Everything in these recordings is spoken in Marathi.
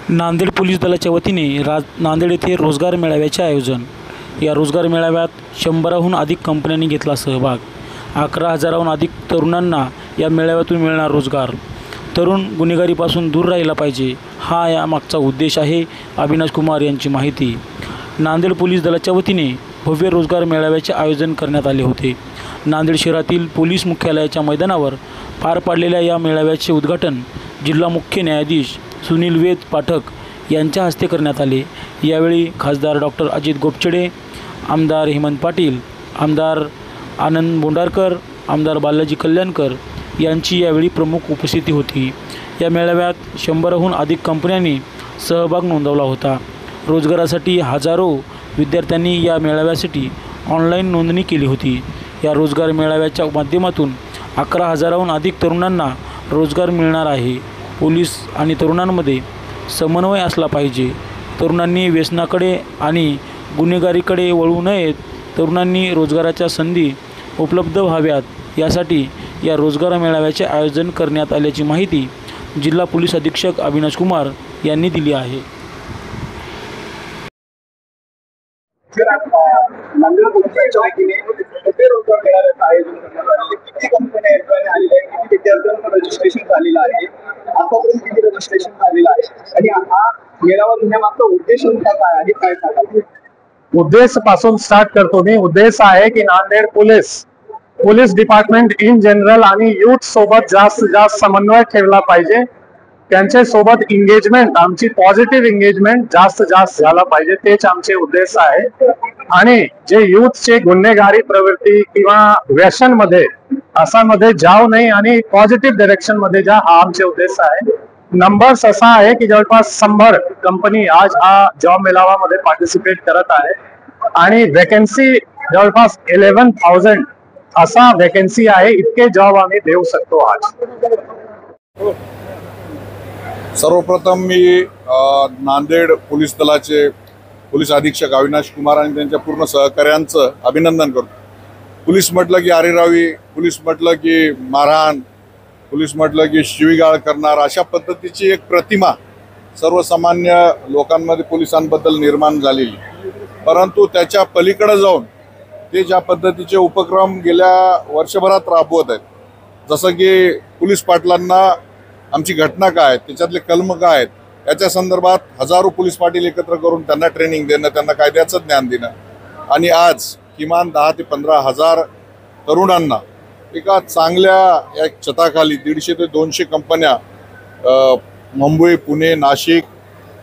नांदेड पोलीस दलाच्या वतीने नांदेड येथे रोजगार मेळाव्याचे आयोजन। या रोजगार मेळाव्यात 100हून अधिक कंपन्यांनी घेतला सहभाग। 11,000हून अधिक तरुणांना या मेळाव्यातून मिळणार रोजगार। तरुण गुन्हेगारीपासून दूर राहिला पाहिजे, हा यामागचा उद्देश आहे। अविनाश कुमार यांची माहिती। नांदेड पोलीस दलाच्या वतीने भव्य रोजगार मेळाव्याचे आयोजन करण्यात आले होते। नांदेड शहरातील पोलीस मुख्यालयाच्या मैदानावर पार पडलेल्या या मेळाव्याचे उद्घाटन जिल्हा मुख्य न्यायाधीश सुनील वेद पाठक यांच्या हस्ते करण्यात आले। यावेळी खासदार डॉक्टर अजित गोपचडे, आमदार हेमंत पाटील, आमदार आनंद बोंडारकर, आमदार बालाजी कल्याणकर यांची यावेळी प्रमुख उपस्थिती होती। या मेळाव्यात 100हून अधिक कंपन्यांनी सहभाग नोंदवला होता। रोजगारासाठी हजारो विद्यार्थ्यांनी या मेळाव्यासाठी ऑनलाईन नोंदणी केली होती। या रोजगार मेळाव्याच्या माध्यमातून 11,000हून अधिक तरुणांना रोजगार मिळणार आहे। पोलीस आणि तरुणांमध्ये समन्वय असला पाहिजे। तरुणांनी व्यसनाकडे आणि गुन्हेगारीकडे वळू नयेत। तरुणांनी रोजगाराच्या संधी उपलब्ध व्हाव्यात यासाठी या रोजगार मेळाव्याचे आयोजन करण्यात आल्याची माहिती जिल्हा पोलीस अधीक्षक अविनाश कुमार यांनी दिली आहे। उद्देश पासून स्टार्ट करतो मी। उद्देश आहे की Nanded police department in general आणि यूथ सोबत जास्त समन्वय ठेवला पाहिजे। त्यांच्या सोबत एंगेजमेंट, आमची पॉझिटिव्ह एंगेजमेंट जास्त झाला पाहिजे, तेच आमचे उद्देश आहे। आणि जे यूथचे गुन्हेगारी प्रवृत्ती किंवा व्यसन मध्ये असामध्ये जाऊ नये आणि पॉझिटिव्ह डायरेक्शन मध्ये जा, हा आमचे उद्देश आहे। नंबर्स असा आहे की जवळपास 100 कंपनी आज हा जॉब मेळाव्यामध्ये पार्टिसिपेट करत आहे आणि वॅकन्सी जवळपास 11,000 असा वॅकन्सी आहे। इतके जॉब आम्ही देऊ शकतो आज। सर्वप्रथम मी नांदेड पोलीस दलाचे पोलीस अधीक्षक अविनाश कुमार आणि त्यांच्या पूर्ण सहकार्यांचं अभिनंदन करतो। पोलीस म्हटलं की अरेरावी, पोलीस म्हटलं की मारहाण, पोलीस म्हटलं की शिवीगाळ करणार, अशा पद्धतीची एक प्रतिमा सर्वसामान्य लोकांमध्ये पोलिसांबद्दल निर्माण झालेली। परंतु त्याच्या पलीकडे जाऊन ते ज्या पद्धतीचे उपक्रम गेल्या वर्षभरात राबवत आहेत, जसं की पोलीस पाटलांना आमची घटना काय, त्याच्यातले कलम काय आहेत, याच्या संदर्भात हजारो पोलीस पाटील एकत्र करून त्यांना ट्रेनिंग देणं, त्यांना कायद्याचं ज्ञान देणं आणि आज किमान 10 ते 15,000 तरुणांना एका चांगल्या एक छताखाली 150 ते 200 कंपन्या, मुंबई, पुणे, नाशिक,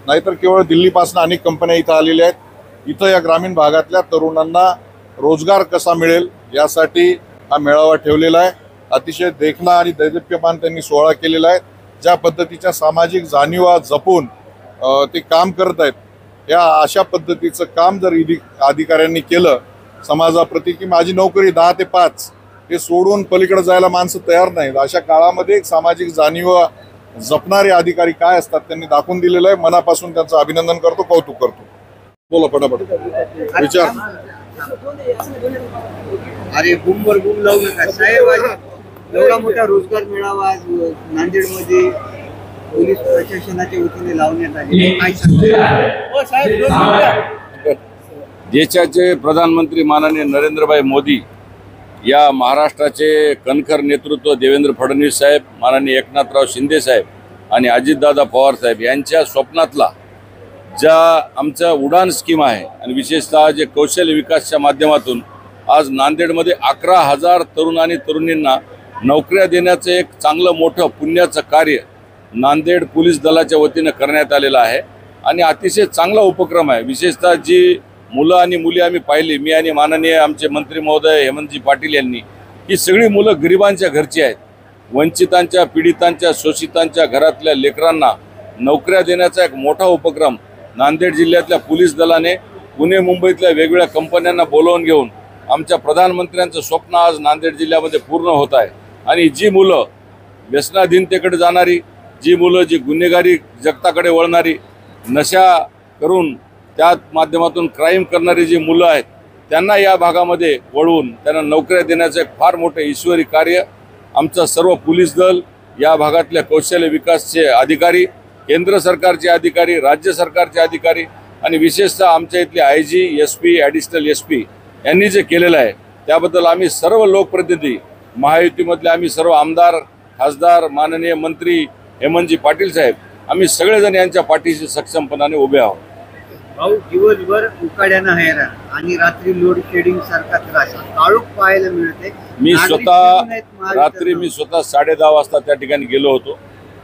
नाहीतर केवळ दिल्लीपासून अनेक कंपन्या इथं आलेल्या आहेत। इथं या ग्रामीण भागातल्या तरुणांना रोजगार कसा मिळेल यासाठी हा मेळावा ठेवलेला आहे। अतिशय देखणा आणि दैदिप्यमान त्यांनी सोहळा केलेला आहे। ज्या पद्धतीच्या सामाजिक जाणीवा जपून ते काम करत आहेत, या अशा पद्धतीचं काम जर अधिकाऱ्यांनी केलं समाजाप्रती की माझी नोकरी 10 ते 5 हे सोडून पलीकडे जायला माणसं तयार नाहीत, अशा काळामध्ये एक सामाजिक जाणीवा जपणारे अधिकारी काय असतात त्यांनी दाखवून दिलेलं आहे। मनापासून त्यांचं अभिनंदन करतो, कौतुक करतो। बोला पटापट विचार। अरे बूमवर बूम लावू नका साहेब। एवढा मोठा रोजगार मेळावा आज नांदेडमध्ये पोलीस प्रशासनाच्या वतीने लावण्यात आले, काय सांगता? देशाचे प्रधानमंत्री माननीय नरेंद्रभाई मोदी, या महाराष्ट्राचे कणखर नेतृत्व देवेंद्र फडणवीस साहेब, माननीय एकनाथराव शिंदे साहेब आणि अजितदादा पवार साहेब यांच्या स्वप्नातला ज्या आमचा उडान स्कीम आहे आणि विशेषतः जे कौशल्य विकासच्या माध्यमातून आज नांदेडमध्ये 11,000 तरुण आणि तरुणींना नोकऱ्या देण्याचं एक चांगलं मोठं पुण्याचं कार्य नांदेड पोलीस दलाच्या वतीनं करण्यात आलेलं आहे आणि अतिशय चांगला उपक्रम आहे। विशेषतः जी मुलं आणि मुली आम्ही पाहिली, मी आणि माननीय आमचे मंत्री महोदय हेमंतजी पाटील यांनी, ही सगळी मुलं गरिबांच्या घरची आहेत। वंचितांच्या, पीडितांच्या, शोषितांच्या घरातल्या लेकरांना नोकऱ्या देण्याचा एक मोठा उपक्रम नांदेड जिल्ह्यातल्या पोलीस दलाने पुणे मुंबईतल्या वेगवेगळ्या कंपन्यांना बोलवून घेऊन आमच्या प्रधानमंत्र्यांचं स्वप्न आज नांदेड जिल्ह्यामध्ये पूर्ण होत आहे। आणि जी मुलं व्यसनाधीनतेकडे जाणारी, जी मुलं जी गुन्हेगारी जगताकडे वळणारी, नशा करून त्या माध्यमातून क्राईम करणारी जी मुलं आहेत, त्यांना या भागामध्ये वळवून त्यांना नोकऱ्या देण्याचं एक फार मोठं ईश्वरी कार्य आमचं सर्व पोलीस दल, या भागातल्या कौशल्य विकासचे अधिकारी केंद्र सरकारचे अधिकारी, राज्य सरकारचे अधिकारी आणि विशेषतः आमच्या इथले IG, SP, ॲडिशनल SP यांनी जे केलेलं आहे त्याबद्दल आम्ही सर्व लोकप्रतिनिधी, महायुतीमधले आम्ही सर्व आमदार, खासदार, माननीय मंत्री हेमंतजी पाटील साहेब, आम्ही सगळेजण यांच्या पाठीशी सक्षमपणाने उभे आहोत. भाऊ, दिवसभर उकाड्यानं हैराण आणि रात्री लोड शेडिंग सारखा त्रास, काळोख पाहायला मिळते. मी स्वतः 10:30 वाजता त्या ठिकाणी गेलो होतो.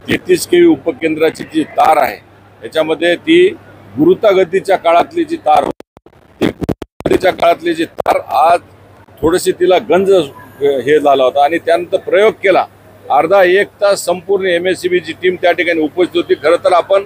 33 kV उपकेंद्राची जी तार आहे त्याच्यामध्ये ती गुरुतागतीच्या काळातली जी तार होती, ती गुरुतागतीच्या काळातली जी तार आज थोडीशी तिला गंज हे झाला होता आणि त्यानंतर प्रयोग केला. अर्धा एक तास संपूर्ण MSCBची टीम त्या ठिकाणी उपस्थित होती. खरं तर आपण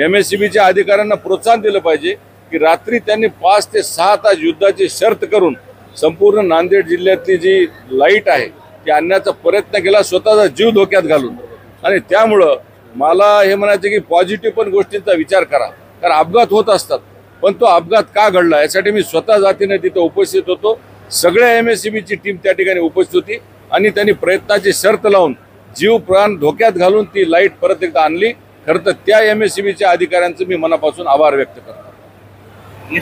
MSCBच्या अधिकाऱ्यांना प्रोत्साहन दिलं पाहिजे की रात्री त्यांनी 5 ते 6 तास युद्धाची शर्त करून संपूर्ण नांदेड जिल्ह्यातली जी लाईट आहे ती आणण्याचा प्रयत्न केला, स्वतःचा जीव धोक्यात घालून. आणि त्यामुळं मला हे म्हणायचं की पॉझिटिव्ह पण गोष्टींचा विचार करा, कारण अपघात होत असतात, पण तो अपघात का घडला यासाठी मी स्वतः जातीने तिथे उपस्थित होतो. सगळ्या MSCBची टीम त्या ठिकाणी उपस्थित होती आणि त्यांनी प्रयत्नाची शर्त लावून जीव प्राण धोक्यात घालून ती लाईट परत एकदा आणली. खरं तर त्या MSCBच्या अधिकाऱ्यांचं मी मनापासून आभार व्यक्त करतो.